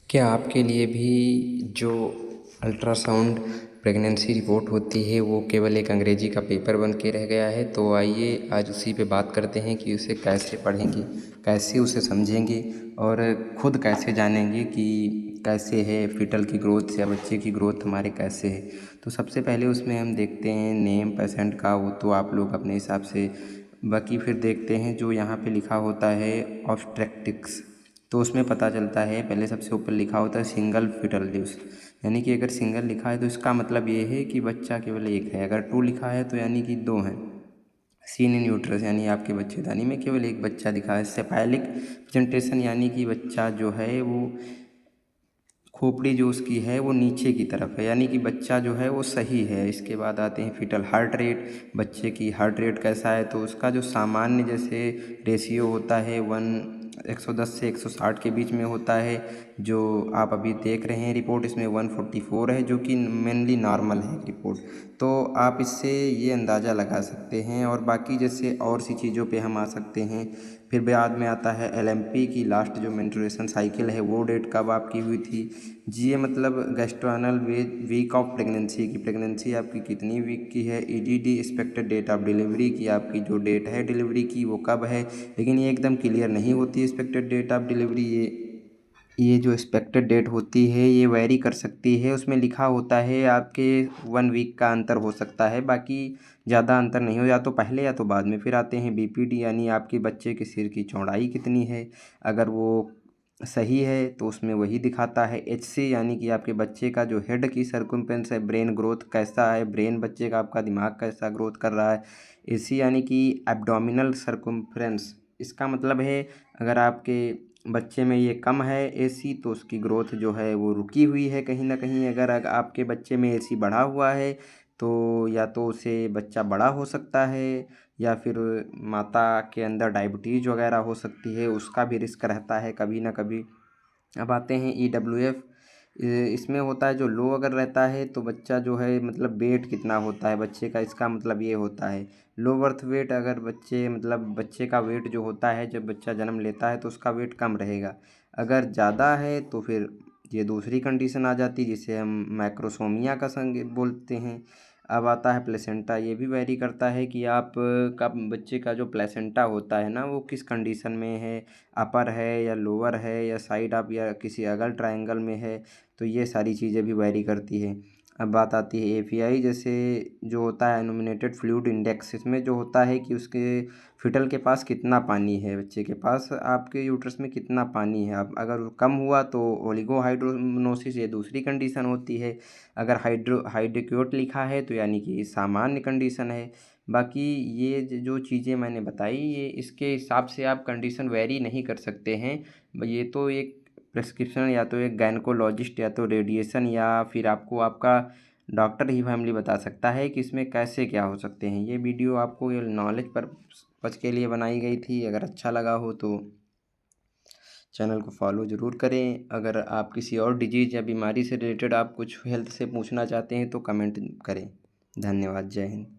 क्या आपके लिए भी जो अल्ट्रासाउंड प्रेगनेंसी रिपोर्ट होती है वो केवल एक अंग्रेजी का पेपर बन के रह गया है? तो आइए आज उसी पे बात करते हैं कि उसे कैसे पढ़ेंगे, कैसे उसे समझेंगे और खुद कैसे जानेंगे कि कैसे है फ़िटल की ग्रोथ या बच्चे की ग्रोथ हमारे कैसे है। तो सबसे पहले उसमें हम देखते हैं नेम पेशेंट का, वो तो आप लोग अपने हिसाब से, बाकी फिर देखते हैं जो यहाँ पे लिखा होता है ऑब्स्टेट्रिक्स। तो उसमें पता चलता है, पहले सबसे ऊपर लिखा होता है सिंगल फीटल न्यूज़, यानी कि अगर सिंगल लिखा है तो इसका मतलब ये है कि बच्चा केवल एक है। अगर टू लिखा है तो यानी कि दो हैं। सीन इन यूट्रस यानी आपके बच्चेदानी में केवल एक बच्चा दिखा है। सेफैलिक प्रेजेंटेशन यानी कि बच्चा जो है वो खोपड़ी जो उसकी है वो नीचे की तरफ है, यानी कि बच्चा जो है वो सही है। इसके बाद आते हैं फीटल हार्ट रेट, बच्चे की हार्ट रेट कैसा है, तो उसका जो सामान्य जैसे रेशियो होता है 110 से 160 के बीच में होता है। जो आप अभी देख रहे हैं रिपोर्ट, इसमें 144 है, जो कि मेनली नॉर्मल है रिपोर्ट। तो आप इससे ये अंदाज़ा लगा सकते हैं। और बाकी जैसे और सी चीज़ों पे हम आ सकते हैं। फिर बाद में आता है एलएमपी की लास्ट जो मेंस्ट्रुएशन साइकिल है वो डेट कब आपकी हुई थी। जी मतलब गैस्ट्रोनल वीक ऑफ प्रेगनेंसी की, प्रेगनेंसी आपकी कितनी वीक की है। EDD expected date of delivery की, आपकी जो डेट है डिलीवरी की वो कब है। लेकिन ये एकदम क्लियर नहीं होती एक्सपेक्टेड डेट ऑफ डिलीवरी। ये जो एक्सपेक्टेड डेट होती है ये वैरी कर सकती है। उसमें लिखा होता है आपके 1 वीक का अंतर हो सकता है, बाकी ज़्यादा अंतर नहीं हो, या तो पहले या तो बाद में। फिर आते हैं बीपीडी यानी आपके बच्चे के सिर की चौड़ाई कितनी है। अगर वो सही है तो उसमें वही दिखाता है। एचसी यानी कि आपके बच्चे का जो हेड की सर्कम्फ्रेंस है, ब्रेन ग्रोथ कैसा है, ब्रेन बच्चे का आपका दिमाग कैसा ग्रोथ कर रहा है। एसी यानी कि एब्डोमिनल सर्कम्फ्रेंस, इसका मतलब है अगर आपके बच्चे में ये कम है एसी तो उसकी ग्रोथ जो है वो रुकी हुई है कहीं ना कहीं। अगर आपके बच्चे में एसी बढ़ा हुआ है तो या तो उसे बच्चा बड़ा हो सकता है, या फिर माता के अंदर डायबिटीज़ वगैरह हो सकती है, उसका भी रिस्क रहता है कभी ना कभी। अब आते हैं ईडब्ल्यूएफ। इसमें होता है जो लो अगर रहता है तो बच्चा जो है मतलब वेट कितना होता है बच्चे का, इसका मतलब ये होता है लो बर्थ वेट। अगर बच्चे मतलब बच्चे का वेट जो होता है जब बच्चा जन्म लेता है तो उसका वेट कम रहेगा। अगर ज़्यादा है तो फिर ये दूसरी कंडीशन आ जाती है जिसे हम मैक्रोसोमिया का संग बोलते हैं। अब आता है प्लेसेंटा। ये भी वैरी करता है कि आप का बच्चे का जो प्लेसेंटा होता है ना वो किस कंडीशन में है, अपर है या लोअर है या साइड अप या किसी अगल ट्रायंगल में है। तो ये सारी चीज़ें भी वैरी करती है। अब बात आती है एपीआई, जैसे जो होता है एनोमिनेटेड फ्लूइड इंडेक्स। इसमें जो होता है कि उसके फिटल के पास कितना पानी है, बच्चे के पास आपके यूट्रस में कितना पानी है। अब अगर वो कम हुआ तो ओलिगोहाइड्रोनोसिस, ये दूसरी कंडीशन होती है। अगर हाइड्रोक्योट लिखा है तो यानी कि सामान्य कंडीशन है। बाकी ये जो चीज़ें मैंने बताई ये इसके हिसाब से आप कंडीशन वेरी नहीं कर सकते हैं। ये तो एक प्रिस्क्रिप्शन या तो एक गायनेकोलॉजिस्ट या तो रेडिएशन या फिर आपको आपका डॉक्टर ही फैमिली बता सकता है कि इसमें कैसे क्या हो सकते हैं। ये वीडियो आपको ये नॉलेज पर्पज़ के लिए बनाई गई थी। अगर अच्छा लगा हो तो चैनल को फॉलो ज़रूर करें। अगर आप किसी और डिजीज़ या बीमारी से रिलेटेड आप कुछ हेल्थ से पूछना चाहते हैं तो कमेंट करें। धन्यवाद। जय हिंद।